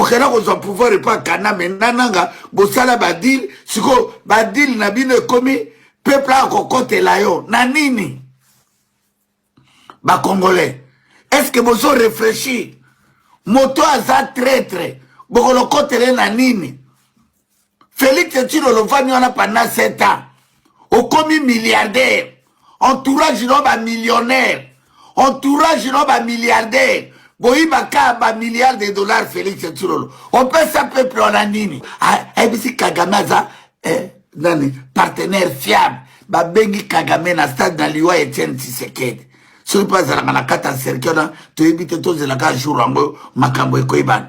bokena kozwa pouvoir epa kana menananga bosala badil siko badil na bino ekomi peuple akokotela yo na nini Congolais. Est-ce que vous avez réfléchi? Moto aza traître. Bokolo kotele na nini? Félix Tshilolo vani wana pendant 7 ans. Au commis milliardaire. Entourage non ba millionnaire. Entourage non ba milliardaire. Boïba ka ba milliards de dollars Félix Tshilolo. On peut ça peuple en nini. Ah, ebisi Kagame aza nani partenaire fiable. Ba bengi Kagame na stade na liwa Etienne Tshisekedi. Si vous passez à la carte en cercle, tu évites tous les cas jour en haut, Makambo et Koiban.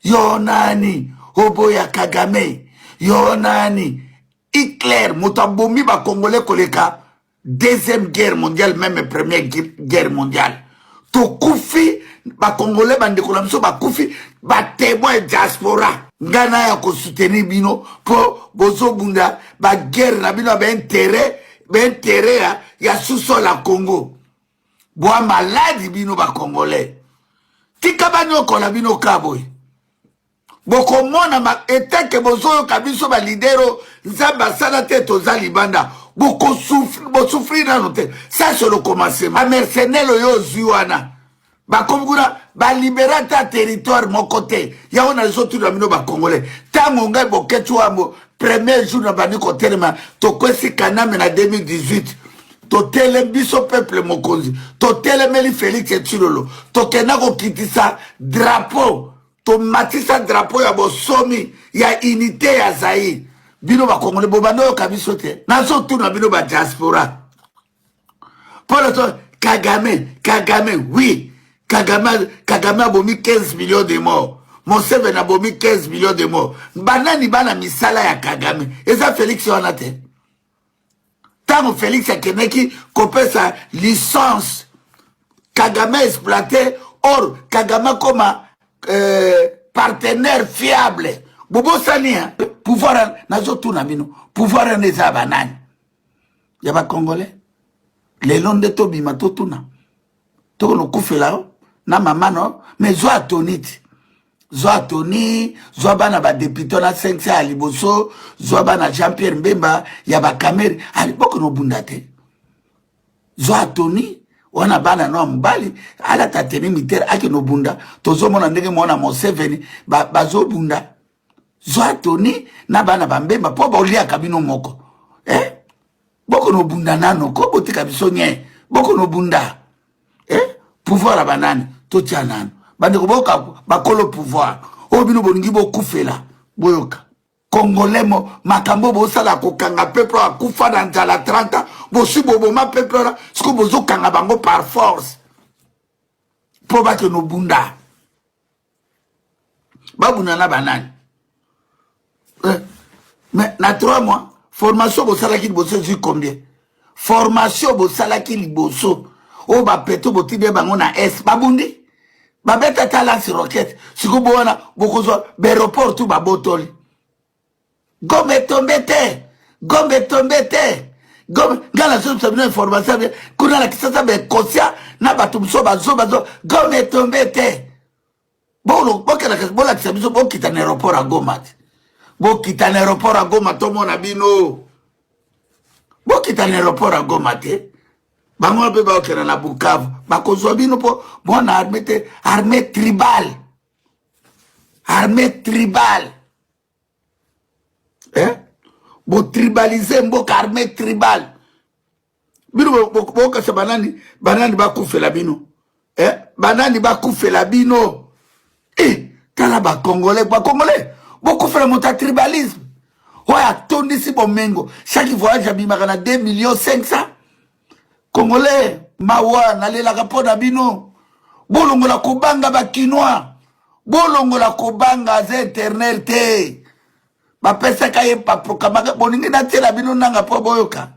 Yonani, Oboya Kagame, Yonani, Hitler, Moutamboumi, ba Congolais Koleka, deuxième guerre mondiale, même première guerre mondiale. To Koufi, ba Congolais, ba Ndekolamso, ba Koufi, ba témoin diaspora. Ngana ya ko soutenir bino, po Bozo Bunda, ba guerre na bino, ba intérêt, ya sous-sol à Congo. Boa malade bino ba Congolais. Tika banyo kola bino kaboy. Boko mona ma ete ke bozo kabiso ba lidero nzamba sana te toza libanda. Boko souffrir na note. Ça c'est le commencement. A mercenaire yo ziwana. Ba komgura ba libérer ta territoire mon côté. Ya ona zotu na bino ba Congolais. Tango ngai boketu ambo premier jour na bani ko telema to kwesi kaname na 2018. Totele biso peuple mokonzi, totele meli Félix Tshilolo, tokena ko kitisa drapeau, to matisa drapeau ya bosomi, ya unité ya Zaïre. Bino ba Congolais bobano yo kabiso te. Nazo tuna bino ba diaspora. Pour le temps, Kagame, oui. Kagame a bomi 15 millions de morts. Mon Seven a bomi 15 millions de morts. Banani bana misala ya Kagame. Eza Félix Wanate. Tant que Félix Akeneki copie sa licence, Kagame exploité, or Kagame comme partenaire fiable. Bobo Sani, pouvoir, nazo tuna bino, pouvoir neza banani. Yaba Congolais, les longs de Tobi matotuna. Toko no kufela, na mama no, mais zo atoniti. Zoa Tony, zoa bana ba député na 500 à Liboso, zoa bana Jean-Pierre Mbemba, yaba Kameri, ali boko no bundate. Zoa Tony, wana bana no mbali, ala tateni mitera ake no bunda, tozo mona ndenge mona Museveni, bazo bunda. Zoa Tony, na bana ba Mbemba, po ba olia kabino moko. Boko no bunda nano, ko bote kabiso nye, boko no bunda. Pouvoir a banane, totia nano. Bande koboka bakolo pouvoir obino bolingi bokufela boyoka Congolais mo makambo bosala kokanga peuple akufa na nzala 30 bosi boboma peuple la siko bozo kanga bango par force po ba ke no bunda babuna na banani mais na 3 mois formation bosala ki boso ju combien formation bosala ki liboso o ba peto botibe bango na S babundi babeta tala si roquette siko bona bokozwa aéroport tout babotoli gombe tombete ngala so sabina information kuna la kisasa be kosia na batu so bazo gombe tombete bolo bokela bola kisabiso bokita na aéroport a Goma bokita na aéroport a Goma tomo na bino bokita na aéroport a Goma te bango be ba okena na Bukavu bakozwa bino po bona armée tribale bo tribaliser mboka armée tribale bino boka sa banani ba kufela bino banani ba kufela bino tala ba Congolais bo kufela mota tribalisme oya tondisi bomengo chaque voyage abimaka na 2,5 millions Congolais mawa nalela kapona bino bolongola kobanga ba Kinois bolongola kobanga za internet te ba pesa kaye pa programme boningi na tela bino nanga po boyoka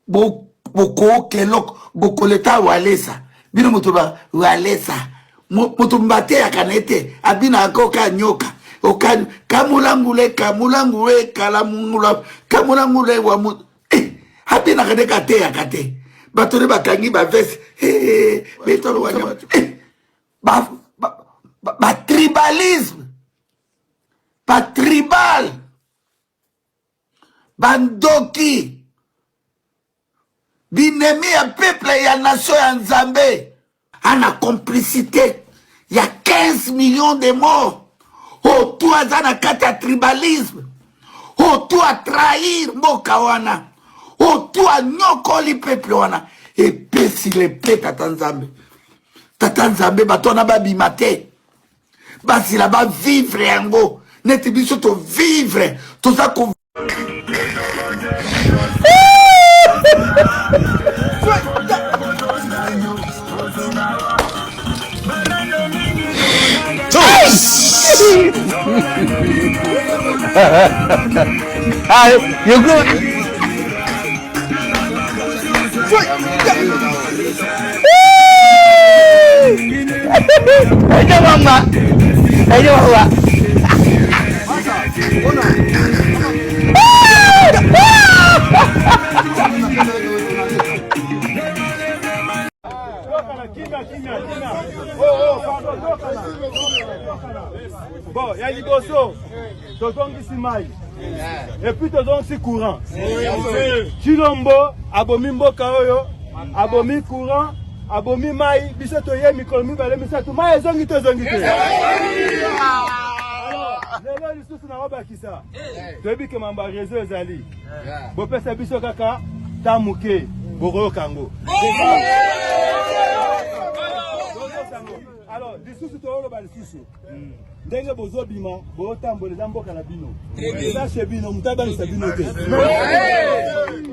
boko kelok bokoleta walesa bino moto ba walesa moto mbate ya kanete abina akoka nyoka okan kamulangule wa abina kadeka te ya kate batone bakangi ba veste betolo wanya ba tribalisme pas tribal, bandoki, binemi ya peuple ya nation ya Nzambe, ana complicité, il y a 15 millions de morts, autour à zanakata tribalisme, autour à trahir mboka wana, autour à nyokoli peuple wana, et puis si les peuples Tata Nzambe, batona babimate, basi là-bas vivre yango, neti biso to vivre, tout ça qu'on you go. Ayo mama, ayo mama. Bon, il y a Liboso, tozongisi mai. Et puis tozongisi courant. Chilombo, abomi mboka oyo, abomi courant, abomi mai, biso toye mikolo mibale misatu, mai ezongi tozongi te. Lelo lisusu na robakisa. Toyebi ke mamba réseau ezali. Bopesa biso kaka tamuke, boroyo kango. Alors, lisusu toyoloba lisusu. Ndenge bozo bima, bo tamboleza mboka na bino. Eza chez bino, mutabanisa bino te.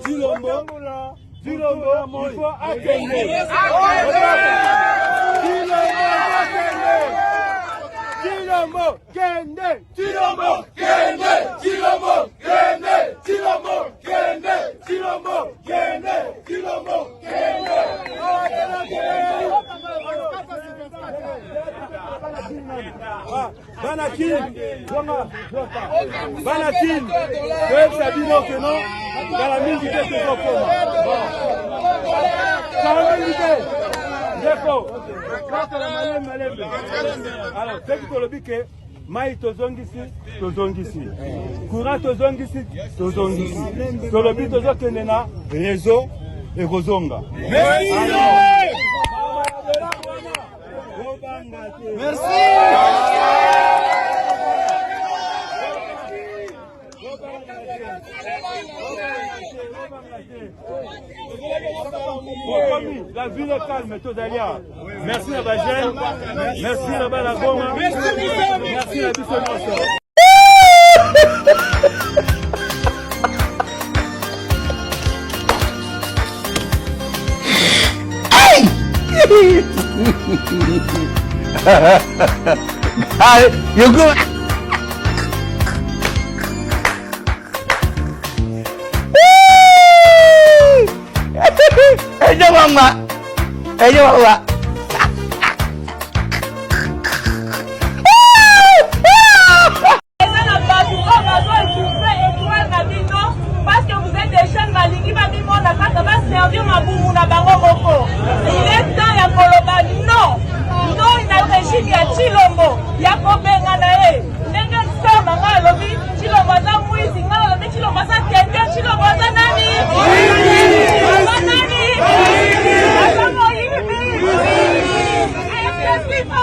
Chilombo, il faut akende. Chilombo, kende. Chilombo, kende. Chilombo, kende. Chilombo, kende. Chilombo, kende. Chilombo, kende. Banakin, Banakin, Sabino que non, dans la minute de ce moment. Alors, c'est que le bique, Maï tozongisi, courant tozongisi, Tolobi tozokenena, réseau et Rozonga. Merci. La ville est calme, Todalia. Merci à Bagel, merci à Balagoma, merci à Bissonnoso. You go. Ayo mama, ayo mama. Parce que vous êtes des jeunes malignes, ça va servir ma boumou na bango moko. Il est temps ya koloba non. Non, il a le régime ya Chilombo. Ya kobenga na e. Ndenge soma nga lobi Chilombo za mwizi nga lobi Chilombo za tende Chilombo za nani? Za nani? Asamo hivi. Est-ce qu'il va?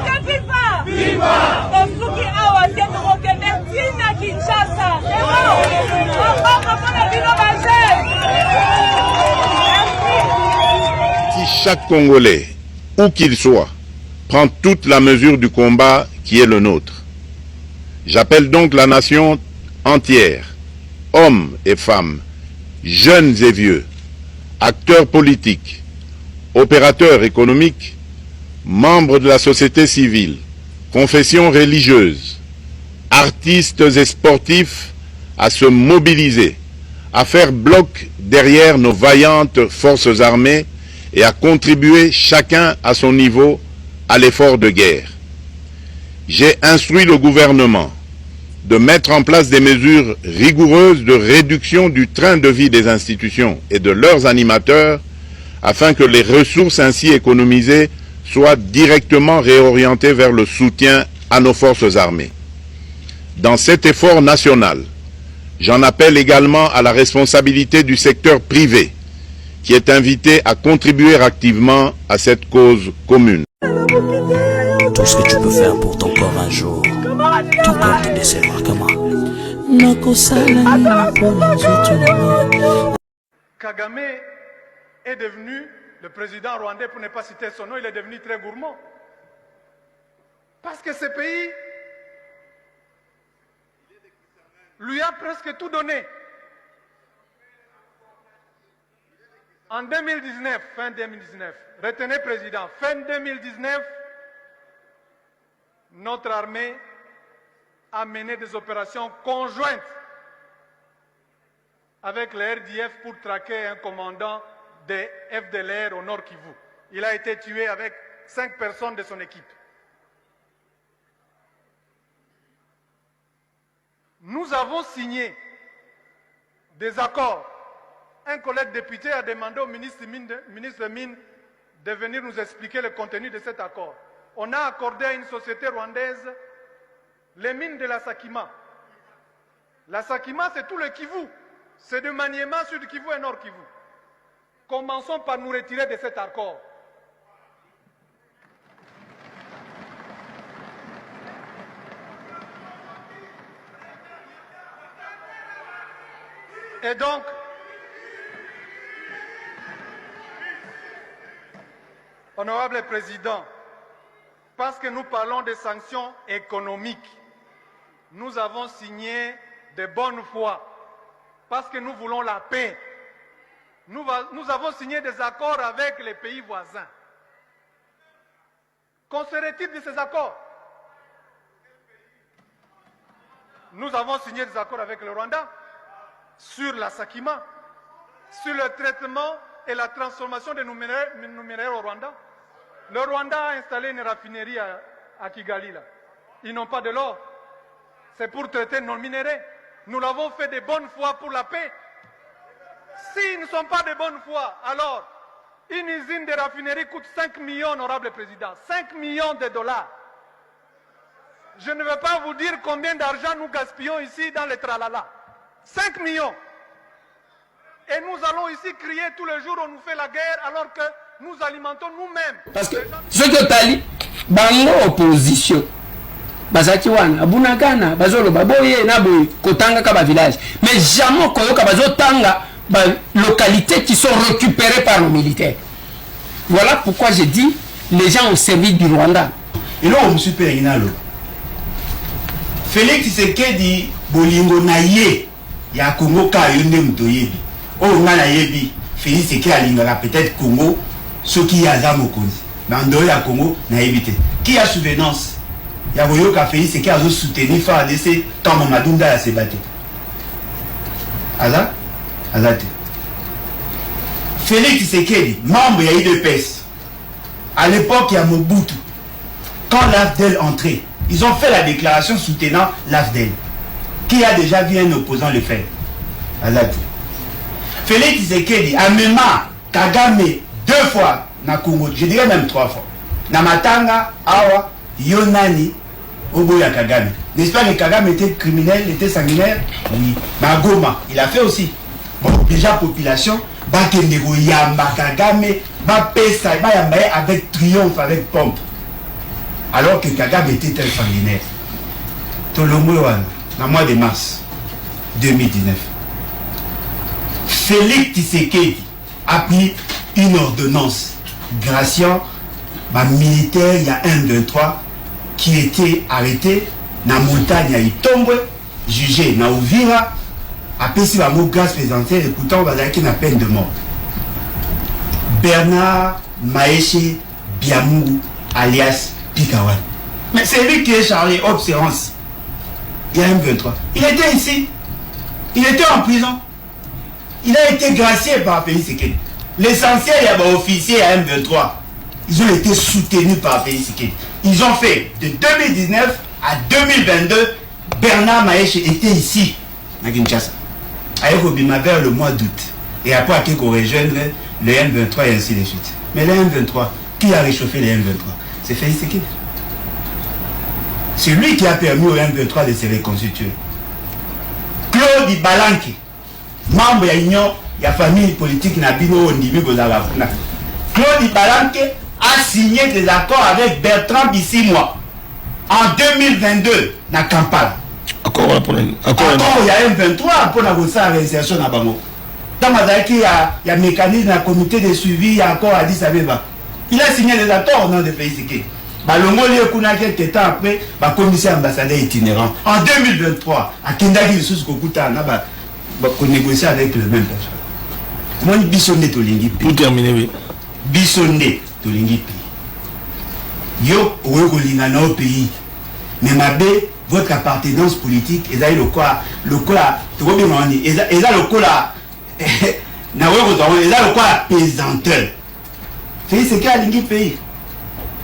Est-ce qu'il va? Osuki awa tendo kokende tina Kinshasa. C'est bon. Si chaque Congolais, où qu'il soit, prend toute la mesure du combat qui est le nôtre, j'appelle donc la nation entière, hommes et femmes, jeunes et vieux, acteurs politiques, opérateurs économiques, membres de la société civile, confessions religieuses, artistes et sportifs à se mobiliser, à faire bloc derrière nos vaillantes forces armées et à contribuer chacun à son niveau à l'effort de guerre. J'ai instruit le gouvernement de mettre en place des mesures rigoureuses de réduction du train de vie des institutions et de leurs animateurs afin que les ressources ainsi économisées soit directement réorienté vers le soutien à nos forces armées. Dans cet effort national, j'en appelle également à la responsabilité du secteur privé, qui est invité à contribuer activement à cette cause commune. Tout ce que tu peux faire pour ton corps un jour, ton corps te décevra. Kagame est devenu le président rwandais, pour ne pas citer son nom, il est devenu très gourmand. Parce que ce pays lui a presque tout donné. En 2019, fin 2019, retenez président, fin 2019, notre armée a mené des opérations conjointes avec le RDF pour traquer un commandant des FDLR au Nord Kivu. Il a été tué avec 5 personnes de son équipe. Nous avons signé des accords. Un collègue député a demandé au ministre des Mines de venir nous expliquer le contenu de cet accord. On a accordé à une société rwandaise les mines de la Sakima. La Sakima, c'est tout le Kivu. C'est de Maniema, Sud Kivu et Nord Kivu. Commençons par nous retirer de cet accord. Et donc, honorable président, parce que nous parlons des sanctions économiques, nous avons signé de bonne foi, parce que nous voulons la paix. Nous avons signé des accords avec les pays voisins. Qu'en serait-il de ces accords? Nous avons signé des accords avec le Rwanda sur la Sakima, sur le traitement et la transformation de nos minéraux au Rwanda. Le Rwanda a installé une raffinerie à Kigali. Là. Ils n'ont pas de l'or. C'est pour traiter nos minéraux. Nous l'avons fait de bonne foi pour la paix. S'ils ne sont pas de bonne foi, alors une usine de raffinerie coûte 5 millions, honorable président. 5 millions de dollars. Je ne vais pas vous dire combien d'argent nous gaspillons ici dans le tralala. 5 millions. Et nous allons ici crier tous les jours, on nous fait la guerre alors que nous alimentons nous-mêmes. Parce que ce que Tali, bango opposition, bazaki wana, abunagana, bazolo baboye, naboye, kotanga kaba village. Mais jamais koyoka bazotanga, localités qui sont récupérées par nos militaires. Voilà pourquoi j'ai dit, les gens ont servi du Rwanda. Et là, on me super inalo. Félix Tshisekedi, bolingo naye, ya Congo ka yonde mtoyebi. Oh, ngana yebi, Félix Tshisekedi alingaka peut-être Congo, ce qui a za mokonzi. Mais en dehors de Congo, na yebite. Qui a souvenance? Ya boyoka Félix Tshisekedi a soutenu FARDC tant Mamadou a se battu. Aza? Azate. Félix Tshisekedi, membre de l'UDPS, à l'époque il y a Mobutu, quand l'AFDEL entrait, ils ont fait la déclaration soutenant l'AFDEL. Qui a déjà vu un opposant le faire? Azate. Félix Tshisekedi a même Kagame 2 fois na Congo, je dirais même 3 fois. Na Matanga, Awa, Yonani, Oboya Kagame. N'est-ce pas que Kagame était criminel, était sanguinaire? Oui. Na Goma, il a fait aussi. Bon, déjà population, Bakendego Yamba Kagame, Bapesa, Bayambaye avec triomphe, avec pompe. Alors que Kagame était un sanguinaire. Tolomouan, dans le mois de mars 2019. Félix Tshisekedi a pris une ordonnance graciant ma militaire, il y a un 23 qui était arrêté dans la montagne à Itombwe, jugé dans Ouvira, après si la mot grâce présidentielle, et pourtant on va dire qu'il a peine de mort. Bernard Maéché Biamou alias Pikawan. Mais c'est lui qui est chargé observance. Il y a un 23. Il était ici. Il était en prison. Il a été gracié par Félix Tshisekedi. L'essentiel, il y a des officiers à M23. Ils ont été soutenus par Félix Tshisekedi. Ils ont fait de 2019 à 2022. Bernard Maéché était ici, à Kinshasa. Avec Obima vers le mois d'août. Et après, il faut rejoindre le M23 et ainsi de suite. Mais le M23, Qui a réchauffé les M23? C'est Félix Tshisekedi. C'est lui qui a permis au M23 de se reconstituer. Claude Ibalanki, membre de l'Union, il y a famille politique Nabino Ondimi Gozalafuna. Claude Ibalanki a signé des accords avec Bertrand Bissimois en 2022 dans Kampala. Accord, il y a M23 pour la réinsertion dans Bango. Dans Mazaki, il y a un mécanisme, un comité de suivi, il y a encore Addis Abeba. Il a signé des accords au nom de Félix Tshisekedi. Balongo Liekuna quelques temps après, commissaire ambassadeur itinérant. En 2023, à Kendaki, il sous Kokuta, on négocier avec le même personne. Moi, Bissonné Tolingi. Pour terminer, oui. Bissonné Tolingi. Yo, au pays. Mais ma bé, votre appartenance politique, et là, le quoi, tu vois bien, et là, le quoi, et là, le quoi, pesanteur. C'est ce qu'il y a dans pays.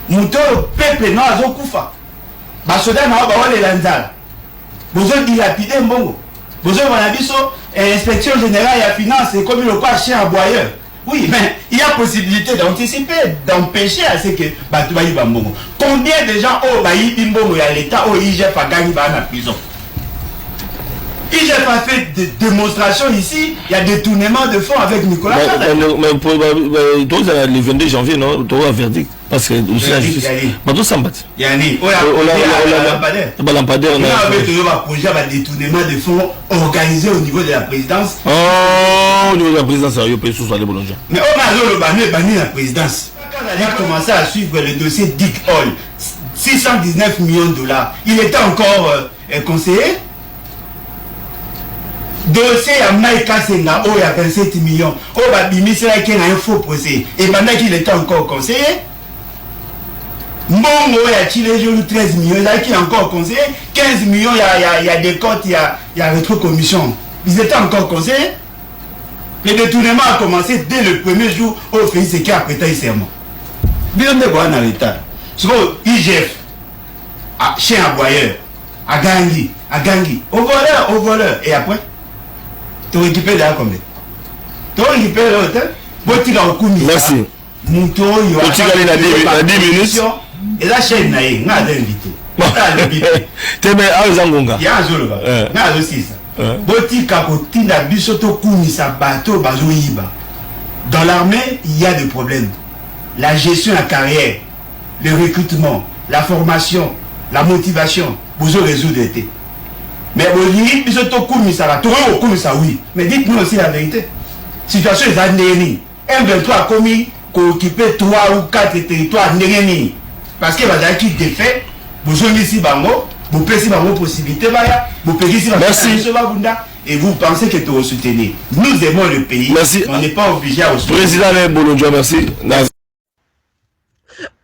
Mouton, peuple, non, à Zokoufa. Basoda, non, bah, les lanzales. Besoin de dilapider, bon. Besoin de l'inspection générale et la finance, c'est comme le quoi, chien aboyeur. Oui, mais il y a possibilité d'anticiper, d'empêcher à ce que Batoubaï Bambongo. Combien de gens au Baï Bimbongo et à l'État au IGF a gagné dans la prison? IGF a fait des démonstrations ici, il y a détournement de fonds avec Nicolas. Mais pour le 22 janvier, non, tu as un verdict. Parce que aussi la justice. Mais tout ça, Yanni, on a un lampadaire. On a un projet de détournement de fonds organisé au niveau de la présidence. Oh, au niveau de la présidence, il y a eu sous les boulangers. Mais on a banni la présidence. Quand on a commencé à suivre le dossier Dick Hall, 619 millions de dollars, il était encore conseiller. Dossier à Maïka Senga, il y a 27 millions. Oh, Babimi, c'est là qu'il y a un faux procès. Et pendant qu'il était encore conseiller, Mbongo, il y a Chile, 13 millions. Là, qu'il est encore conseiller, 15 millions, il y a des comptes, il y a rétro-commission. Ils étaient encore conseillers. Le détournement a commencé dès le premier jour où Félix Tshisekedi a prêté serment. Bien de quoi en l'état. C'est que IGF, chien aboyeur, à Gangui, au voleur, et après tu récupères là combien? Tu récupères l'autre. Merci. Mouton, il y a 10 minutes. Et la chaîne, il y a invité. Tu es à Zangonga. Il y a un jour, il y a aussi ça. Botika Kotina Bisoto Koumisa Bato Bazoïba. Dans l'armée, il y a des problèmes. La gestion de la carrière, le recrutement, la formation, la motivation, vous avez résoudre l'été. Mais vous dites que Bisoto Koumisa, oui. Mais dites-nous aussi la vérité. Situation est année. M23 a commis qu'occuper 3 ou 4 territoires nérénis. Parce que vous avez qui défait, vous avez ici Bango, vous avez ici Bango possibilité, vous avez ici Bango. Et vous pensez que tu vas soutenir. Nous aimons le pays. Merci. On n'est pas obligé à soutenir. Président Bolonjo, merci.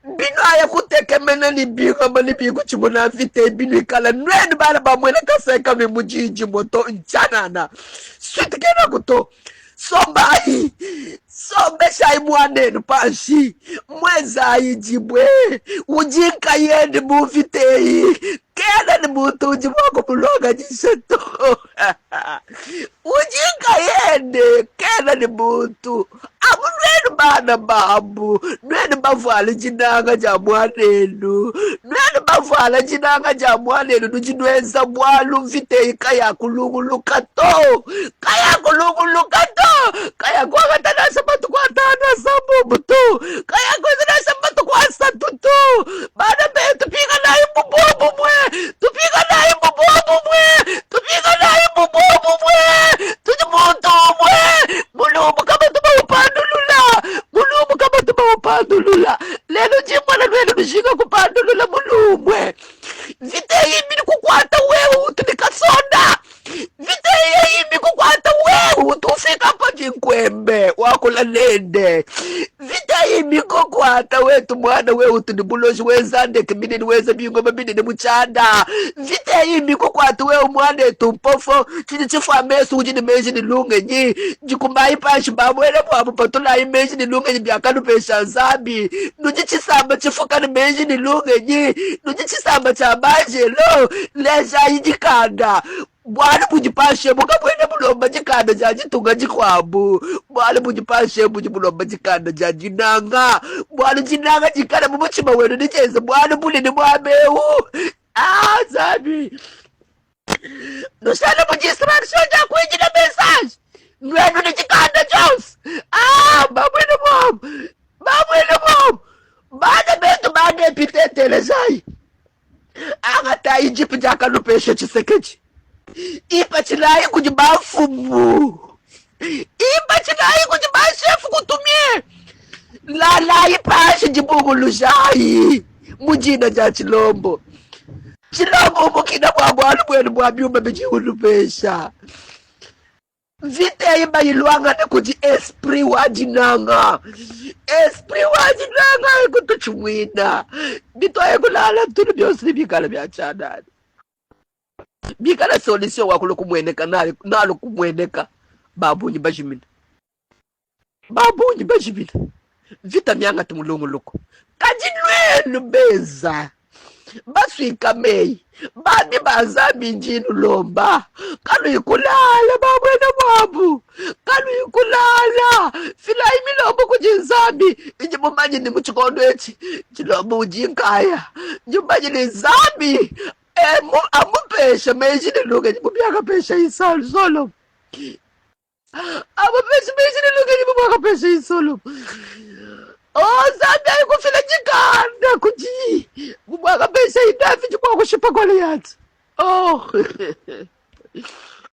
Bino ya kuteke mena ni bigo mani bigo chimona vite bino ikala nweni bana ba mwena kaseka me mujiji moto nchanana switi kena kuto sombai sombe shai mwanenu panshi mweza jibwe ujinka yende muvitei kena ni mutu ujibwako muloga jiseto ujinka yende kena ni mutu amunwenu bana babu nwenu bavala jinanga ja mwanenu nwenu bavala jinanga ja mwanenu nujinweza mwalu mvitei kaya kulunguluka to kaya kwa tana sabatu kwa tana sabubu tu kaya kwa tana sabatu kwa satu tu bana be tupiga na imbubu mwe tupiga na imbubu mwe tupiga na imbubu mwe tujimuntu mwe mulumu kama upandulula lelo jimwana lwelo lushinga kupandulula mulumwe vite yimi kukwata wewe utunikasonda vite yimi kukwata wewe utufika pa jinkwembe wakula lende vite yimi kukwata wetu mwana wewe utunibuloshi wezande kiminini weza bingoma binini muchanda vite yimi kukwata wewe mwana tumpofo chini chifu amesu ujini meji ni lunge nyi jikumai pashi babwele mwabu patula imeji ni lunge nyi biakanu pesha zambi nuji chisamba chifuka ni meji ni lunge nyi nuji chisamba cha maji lo lesha ijikanda bwana mujipashe mukabwene mulomba chikanda chachitunga chikwambu bwana mujipashe mulomba chikanda chachinanga bwana chinanga chikala mumuchima wenu nicheze bwana mulini mwameu zabi nosana mujisirani soja kuichina message nwenu ni chikanda chose babwene mwamu bana betu bana epitetele zai angata ijipu jakalupeshe chisekechi ipa chilayi kujibafumu ipa chilayi kujibashefu kutumie lalayi pashi jibugulushayi mujina ja chilombo umukina bwabwana bwenu bwabyuma bijiulupesha vite imba yilwangana kuti esprit wajinanga ikutuchumwina bitoye kulala tulu byosili bikala byachanani bikala solution wakulo kumweneka nalo kumweneka babunyi bajimina vita myanga tumulunguluko kajinwenu beza baswika meyi babi bazambi njinu lomba kalu ikulala babwena babu kalu ikulala fila imilombo kujinzambi injimumanyi ni muchikondo eti chilombo ujinkaya njumanyi ni zambi amupesha mejini luga njimubyaka pesha isalu solo amupesha mejini luga njimubyaka pesha isolo zambi ayikufila jikanda kuji mubwaka pesha idafi jikwa kushipa Goliath